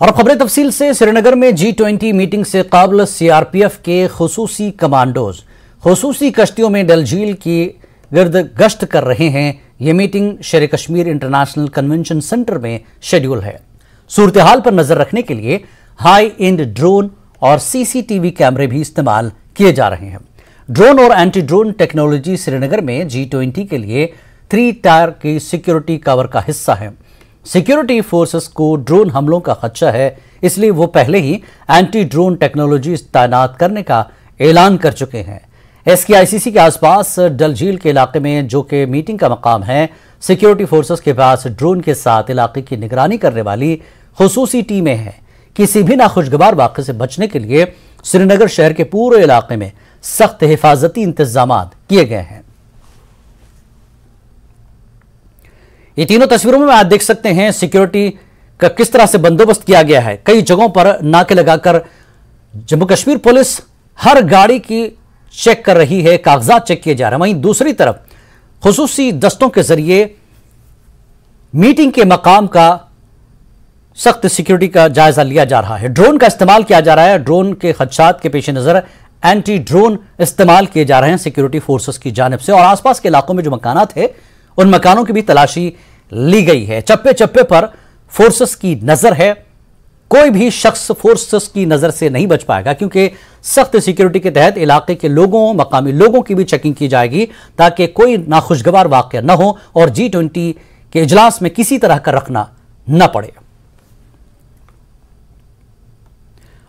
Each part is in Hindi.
और खबरें तफसील से। श्रीनगर में G20 मीटिंग से काबिल CRPF के खुसूसी कमांडोज खुसूसी कश्तियों में डल झील की गिर्द गश्त कर रहे हैं। यह मीटिंग शेर कश्मीर इंटरनेशनल कन्वेंशन सेंटर में शेड्यूल है। सूरत हाल पर नजर रखने के लिए हाई एंड ड्रोन और CCTV कैमरे भी इस्तेमाल किए जा रहे हैं। ड्रोन और एंटी ड्रोन टेक्नोलॉजी श्रीनगर में G20 के लिए 3 टायर की सिक्योरिटी कवर का हिस्सा है। सिक्योरिटी फोर्सेस को ड्रोन हमलों का खदशा है, इसलिए वो पहले ही एंटी ड्रोन टेक्नोलॉजी तैनात करने का ऐलान कर चुके हैं। SKICC के आसपास डल झील के इलाके में, जो कि मीटिंग का मकाम है, सिक्योरिटी फोर्सेस के पास ड्रोन के साथ इलाके की निगरानी करने वाली खुसूसी टीमें हैं। किसी भी नाखुशगवार वाक़े से बचने के लिए श्रीनगर शहर के पूरे इलाके में सख्त हिफाजती इंतजाम किए गए हैं। ये तीनों तस्वीरों में आप देख सकते हैं सिक्योरिटी का किस तरह से बंदोबस्त किया गया है। कई जगहों पर नाके लगाकर जम्मू कश्मीर पुलिस हर गाड़ी की चेक कर रही है, कागजात चेक किए जा रहे हैं। वहीं दूसरी तरफ खुसूसी दस्तों के जरिए मीटिंग के मकाम का सख्त सिक्योरिटी का जायजा लिया जा रहा है। ड्रोन का इस्तेमाल किया जा रहा है। ड्रोन के खदशात के पेश नजर एंटी ड्रोन इस्तेमाल किए जा रहे हैं सिक्योरिटी फोर्सेस की जानिब से। और आसपास के इलाकों में जो मकानात है, उन मकानों की भी तलाशी ली गई है। चप्पे चप्पे पर फोर्सेस की नजर है। कोई भी शख्स फोर्सेस की नजर से नहीं बच पाएगा, क्योंकि सख्त सिक्योरिटी के तहत इलाके के लोगों, मकामी लोगों की भी चेकिंग की जाएगी, ताकि कोई नाखुशगवार वाकया न हो और G20 के इजलास में किसी तरह का रखना न पड़े।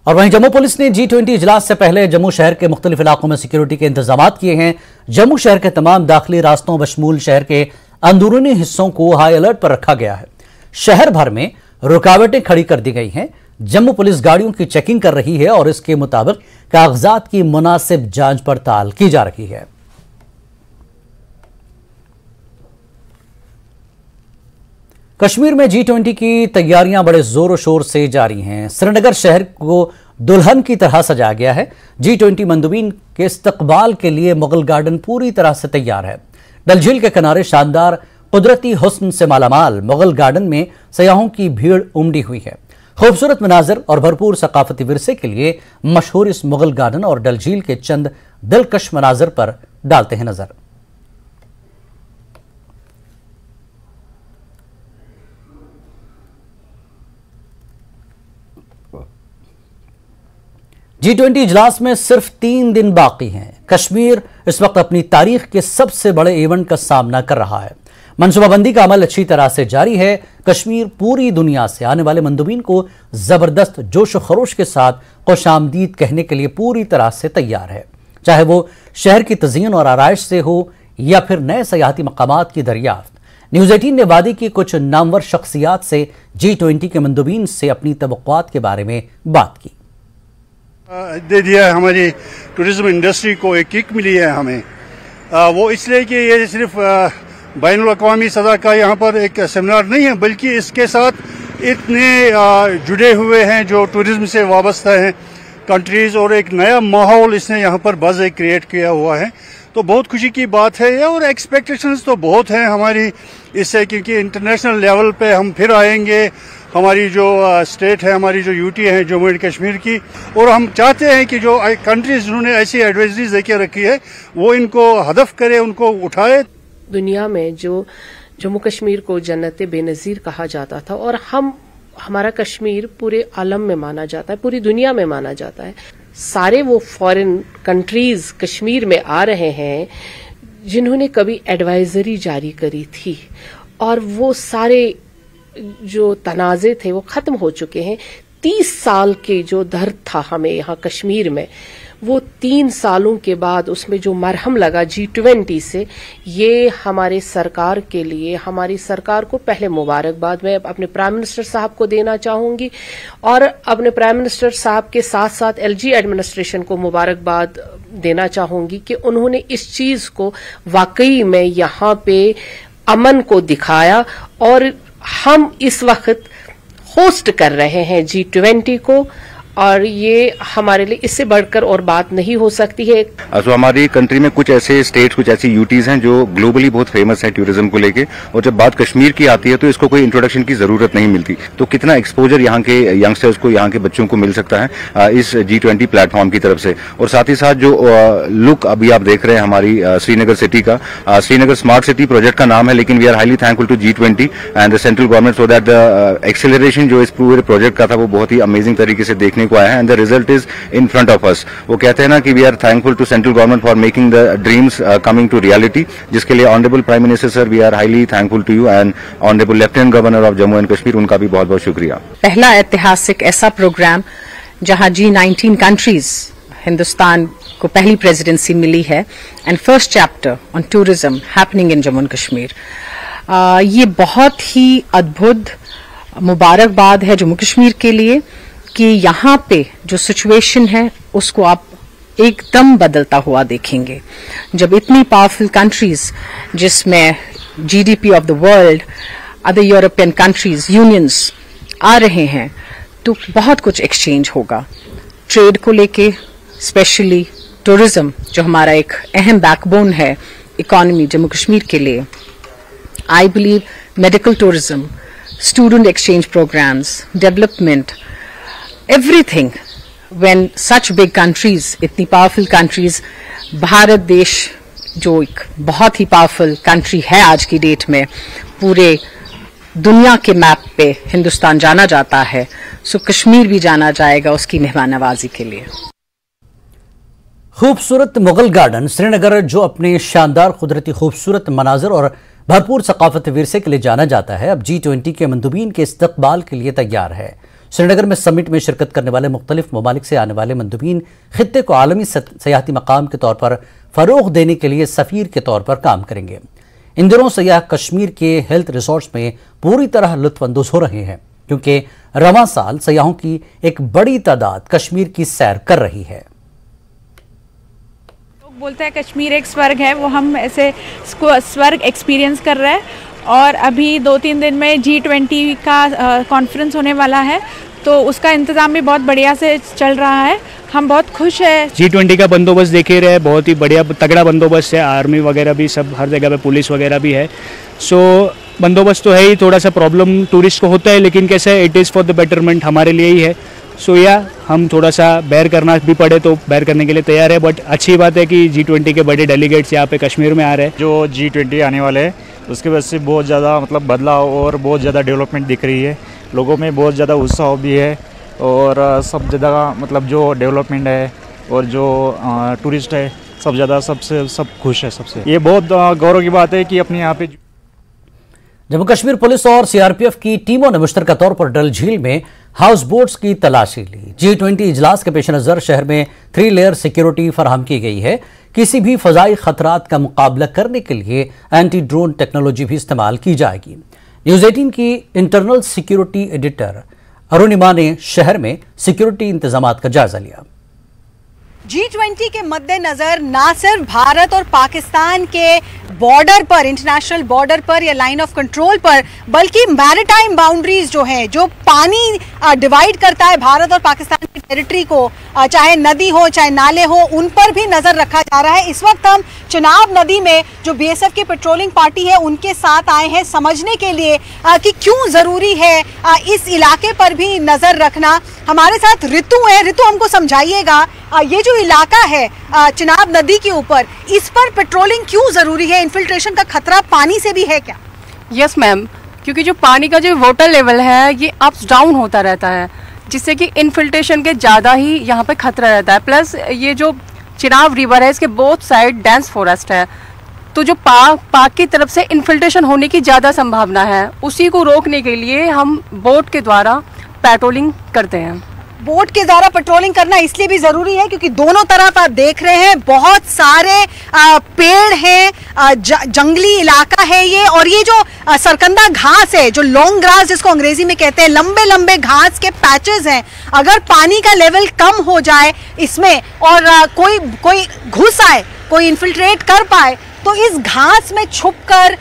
और वहीं जम्मू पुलिस ने G20 इजलास से पहले जम्मू शहर के मुख्तलिफ इलाकों में सिक्योरिटी के इंतजाम किए हैं। जम्मू शहर के तमाम दाखिली रास्तों बशमूल शहर के अंदरूनी हिस्सों को हाई अलर्ट पर रखा गया है। शहर भर में रुकावटें खड़ी कर दी गई हैं। जम्मू पुलिस गाड़ियों की चेकिंग कर रही है और इसके मुताबिक कागजात की मुनासिब जांच पड़ताल की जा रही है। कश्मीर में G20 की तैयारियां बड़े जोर शोर से जारी हैं। श्रीनगर शहर को दुल्हन की तरह सजाया गया है। G20 मंदुबीन के इस्तकबाल के लिए मुगल गार्डन पूरी तरह से तैयार है। डल झील के किनारे शानदार कुदरती हुस्न से मालामाल मुगल गार्डन में सयाहों की भीड़ उमड़ी हुई है। खूबसूरत मनाजर और भरपूर सकाफती विरसे के लिए मशहूर इस मुगल गार्डन और डल झील के चंद दिलकश मनाजर पर डालते हैं नजर। G20 इजलास में सिर्फ 3 दिन बाकी हैं। कश्मीर इस वक्त अपनी तारीख के सबसे बड़े इवेंट का सामना कर रहा है। मनसूबाबंदी का अमल अच्छी तरह से जारी है। कश्मीर पूरी दुनिया से आने वाले मंदुबीन को जबरदस्त जोश व खरोश के साथ खुशामदीद कहने के लिए पूरी तरह से तैयार है, चाहे वो शहर की तज़ीन और आराइश से हो या फिर नए सयाहती मकामात की दरियाफ्त। न्यूज़ 18 ने वादी की कुछ नामवर शख्सियात से G20 के मंदुबीन से अपनी तवक्कुआत के बारे में बात की। दे दिया है, हमारी टूरिज्म इंडस्ट्री को एक किक मिली है हमें। वो इसलिए कि ये सिर्फ बैनुल अक़वामी सतह का यहाँ पर एक सेमिनार नहीं है, बल्कि इसके साथ इतने जुड़े हुए हैं जो टूरिज्म से वाबस्ता हैं कंट्रीज, और एक नया माहौल इसने यहाँ पर बज़ क्रिएट किया हुआ है। तो बहुत खुशी की बात है ये, और एक्सपेक्टेशंस तो बहुत हैं हमारी इससे, क्योंकि इंटरनेशनल लेवल पे हम फिर आएंगे। हमारी जो स्टेट है, हमारी जो यूटी है जम्मू एंड कश्मीर की, और हम चाहते हैं कि जो कंट्रीज जिन्होंने ऐसी एडवाइजरीज देके रखी है वो इनको हदफ करे, उनको उठाए। दुनिया में जो जम्मू कश्मीर को जन्नत बेनज़ीर कहा जाता था, और हमारा कश्मीर पूरे आलम में माना जाता है, पूरी दुनिया में माना जाता है। सारे वो फॉरेन कंट्रीज कश्मीर में आ रहे हैं जिन्होंने कभी एडवाइजरी जारी करी थी, और वो सारे जो तनाज़े थे वो खत्म हो चुके हैं। 30 साल के जो दर्द था हमें यहाँ कश्मीर में, वो 3 सालों के बाद उसमें जो मरहम लगा G20 से, ये हमारे सरकार के लिए, हमारी सरकार को पहले मुबारकबाद मैं अपने प्राइम मिनिस्टर साहब को देना चाहूंगी, और अपने प्राइम मिनिस्टर साहब के साथ साथ LG एडमिनिस्ट्रेशन को मुबारकबाद देना चाहूंगी कि उन्होंने इस चीज को वाकई में यहाँ पे अमन को दिखाया। और हम इस वक्त होस्ट कर रहे हैं G20 को, और ये हमारे लिए इससे बढ़कर और बात नहीं हो सकती है। तो हमारी कंट्री में कुछ ऐसे स्टेट्स, कुछ ऐसी यूटीज हैं जो ग्लोबली बहुत फेमस है टूरिज्म को लेके, और जब बात कश्मीर की आती है तो इसको कोई इंट्रोडक्शन की जरूरत नहीं मिलती। तो कितना एक्सपोजर यहाँ के यंगस्टर्स को, यहाँ के बच्चों को मिल सकता है इस G20 प्लेटफॉर्म की तरफ से। और साथ ही साथ जो लुक अभी आप देख रहे हैं हमारी श्रीनगर सिटी का, श्रीनगर स्मार्ट सिटी प्रोजेक्ट का नाम है, लेकिन we are highly thankful to G20 and the central government so that the acceleration जो इस पूरे प्रोजेक्ट का था वो बहुत ही अमेजिंग तरीके से देखने को आया है, and the result is in front of us. वो कहते हैं ना कि we are thankful to central government for making the dreams coming to reality, जिसके लिए honourable prime minister sir we are highly thankful to you, and honourable lieutenant governor of Jammu and Kashmir, उनका भी बहुत बहुत शुक्रिया। पहला ऐतिहासिक ऐसा प्रोग्राम जहां G19 कंट्रीज, हिंदुस्तान को पहली प्रेसिडेंसी मिली है, and first chapter on tourism happening in Jammu and Kashmir. ये बहुत ही अद्भुत मुबारकबाद है जम्मू कश्मीर के लिए कि यहाँ पे जो सिचुएशन है उसको आप एकदम बदलता हुआ देखेंगे। जब इतनी पावरफुल कंट्रीज जिसमें GDP of the world, other European countries, unions आ रहे हैं, तो बहुत कुछ एक्सचेंज होगा ट्रेड को लेके, स्पेशली टूरिज्म जो हमारा एक अहम बैकबोन है इकोनॉमी जम्मू कश्मीर के लिए। I believe medical tourism, student exchange programmes, development, everything, when such big countries, इतनी पावरफुल कंट्रीज, भारत देश जो एक बहुत ही पावरफुल कंट्री है आज की डेट में, पूरे दुनिया के मैप पे हिंदुस्तान जाना जाता है, सो कश्मीर भी जाना जाएगा उसकी मेहमान नवाजी के लिए। खूबसूरत मुगल गार्डन श्रीनगर जो अपने शानदार कुदरती खूबसूरत मनाजर और भरपूर सकाफती विरसे के लिए जाना जाता है, अब G20 के मंदुबीन के इस्तकबाल के लिए तैयार है। श्रीनगर में समिट में शिरकत करने वाले मुख्तलिफ ममालिक से आने वाले मंदुबीन खित्ते को आलमी सयाहती मकाम के तौर पर फरोग देने के लिए सफीर के तौर पर काम करेंगे। इन दिनों सयाह कश्मीर के हेल्थ रिसोर्ट्स में पूरी तरह लुत्फअंदोज हो रहे हैं, क्योंकि रवां साल सयाहों की एक बड़ी तादाद कश्मीर की सैर कर रही है। लोग बोलते हैं कश्मीर एक स्वर्ग है, वो हम ऐसे स्वर्ग एक्सपीरियंस कर रहे हैं। और अभी 2-3 दिन में G20 का कॉन्फ्रेंस होने वाला है, तो उसका इंतज़ाम भी बहुत बढ़िया से चल रहा है। हम बहुत खुश है। G20 का बंदोबस्त देखे रहे, बहुत ही बढ़िया तगड़ा बंदोबस्त है, आर्मी वगैरह भी सब हर जगह पे, पुलिस वगैरह भी है। सो बंदोबस्त तो है ही, थोड़ा सा प्रॉब्लम टूरिस्ट को होता है, लेकिन कैसा है, it is for the betterment, हमारे लिए ही है। सो हम थोड़ा सा बेयर करना भी पड़े तो बेयर करने के लिए तैयार है। बट अच्छी बात है कि G20 के बड़े डेलीगेट्स यहाँ पे कश्मीर में आ रहे हैं। जो G20 आने वाले हैं उसके वजह से बहुत ज़्यादा मतलब बदलाव और बहुत ज़्यादा डेवलपमेंट दिख रही है, लोगों में बहुत ज़्यादा उत्साह भी है, और सब जगह मतलब जो डेवलपमेंट है और जो टूरिस्ट है सब खुश है सबसे। ये बहुत गौरव की बात है कि अपने यहाँ पे जम्मू कश्मीर पुलिस और CRPF की टीमों ने मुश्तरका तौर पर डल झील में हाउस बोट्स की तलाशी ली। G20 इजलास के पेश नज़र शहर में 3 लेयर सिक्योरिटी फराहम की गई है। किसी भी फजाई खतरात का मुकाबला करने के लिए एंटी ड्रोन टेक्नोलॉजी भी इस्तेमाल की जाएगी। न्यूज़ 18 की इंटरनल सिक्योरिटी एडिटर अरुणिमा ने शहर में सिक्योरिटी इंतजामात का जायजा लिया। G20 के मद्देनजर ना सिर्फ भारत और पाकिस्तान के बॉर्डर पर, इंटरनेशनल बॉर्डर पर या लाइन ऑफ कंट्रोल पर, बल्कि मैरिटाइम बाउंड्रीज जो है, जो पानी डिवाइड करता है भारत और पाकिस्तान की टेरिटरी को, चाहे नदी हो चाहे नाले हो, उन पर भी नजर रखा जा रहा है। इस वक्त हम चिनाब नदी में जो BSF की पेट्रोलिंग पार्टी है उनके साथ आए हैं समझने के लिए कि क्यों जरूरी है इस इलाके पर भी नजर रखना। हमारे साथ ऋतु है। ऋतु, हमको समझाइएगा, ये जो इलाका है चिनाब नदी के ऊपर, इस पर पेट्रोलिंग क्यों जरूरी है? इन्फिल्ट्रेशन का खतरा पानी से भी है क्या? यस मैम, क्योंकि जो पानी का जो वाटर लेवल है ये अप्स डाउन होता रहता है, जिससे कि इन्फिल्ट्रेशन के ज़्यादा ही यहाँ पे खतरा रहता है। प्लस ये जो चिनाब रिवर है इसके बोथ साइड डेंस फॉरेस्ट है, तो जो पाक की तरफ से इन्फिल्ट्रेशन होने की ज़्यादा संभावना है, उसी को रोकने के लिए हम बोट के द्वारा पेट्रोलिंग करते हैं। बोट के द्वारा पेट्रोलिंग करना इसलिए भी जरूरी है क्योंकि दोनों तरफ आप देख रहे हैं बहुत सारे पेड़ हैं, जंगली इलाका है ये, और ये जो सरकंदा घास है, जो लॉन्ग ग्रास जिसको अंग्रेजी में कहते हैं, लंबे लंबे घास के पैचेस हैं। अगर पानी का लेवल कम हो जाए इसमें और कोई घुस आए, कोई इन्फिल्ट्रेट कर पाए, तो इस घास में छुपकर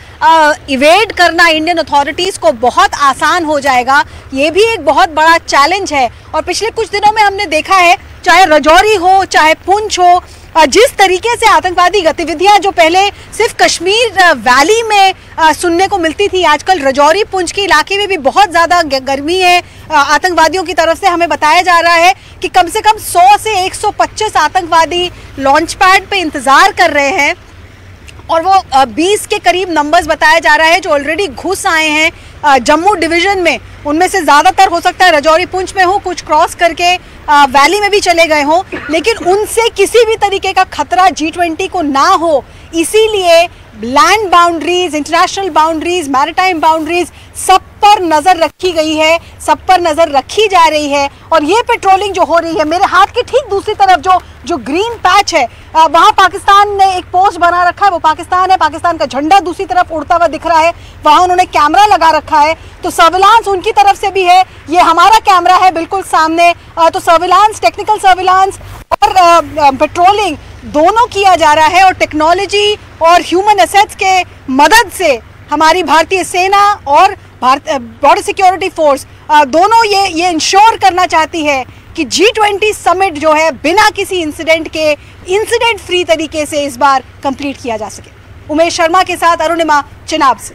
इवेड करना इंडियन अथॉरिटीज़ को बहुत आसान हो जाएगा, ये भी एक बहुत बड़ा चैलेंज है। और पिछले कुछ दिनों में हमने देखा है, चाहे राजौरी हो चाहे पुंछ हो, जिस तरीके से आतंकवादी गतिविधियां जो पहले सिर्फ कश्मीर वैली में सुनने को मिलती थी, आजकल राजौरी पुंछ के इलाके में भी बहुत ज़्यादा गर्मी है। आतंकवादियों की तरफ से हमें बताया जा रहा है कि कम से कम 100 से 125 आतंकवादी लॉन्च पैड पे इंतज़ार कर रहे हैं और वो 20 के करीब नंबर्स बताया जा रहा है जो ऑलरेडी घुस आए हैं जम्मू डिवीजन में। उनमें से ज़्यादातर हो सकता है राजौरी पुंछ में हो, कुछ क्रॉस करके वैली में भी चले गए हों, लेकिन उनसे किसी भी तरीके का खतरा G20 को ना हो, इसीलिए land boundaries, international boundaries, maritime boundaries, सब पर नज़र रखी गई है, सब पर नज़र रखी जा रही है। और ये पेट्रोलिंग जो हो रही है, मेरे हाथ की ठीक दूसरी तरफ जो ग्रीन पैच है, वहाँ पाकिस्तान ने एक पोस्ट बना रखा है, वो पाकिस्तान है, पाकिस्तान का झंडा दूसरी तरफ उड़ता हुआ दिख रहा है, वहाँ उन्होंने कैमरा लगा रखा है, तो सर्विलांस उनकी तरफ से भी है, ये हमारा कैमरा है बिल्कुल सामने। तो सर्विलांस, टेक्निकल सर्विलांस और पेट्रोलिंग दोनों किया जा रहा है। और टेक्नोलॉजी और ह्यूमन एसेट्स के मदद से हमारी भारतीय सेना और बॉर्डर सिक्योरिटी फोर्स दोनों ये इंश्योर करना चाहती है कि G20 समिट जो है बिना किसी इंसिडेंट के, इंसिडेंट फ्री तरीके से इस बार कंप्लीट किया जा सके। उमेश शर्मा के साथ अरुणिमा, चिनाब से।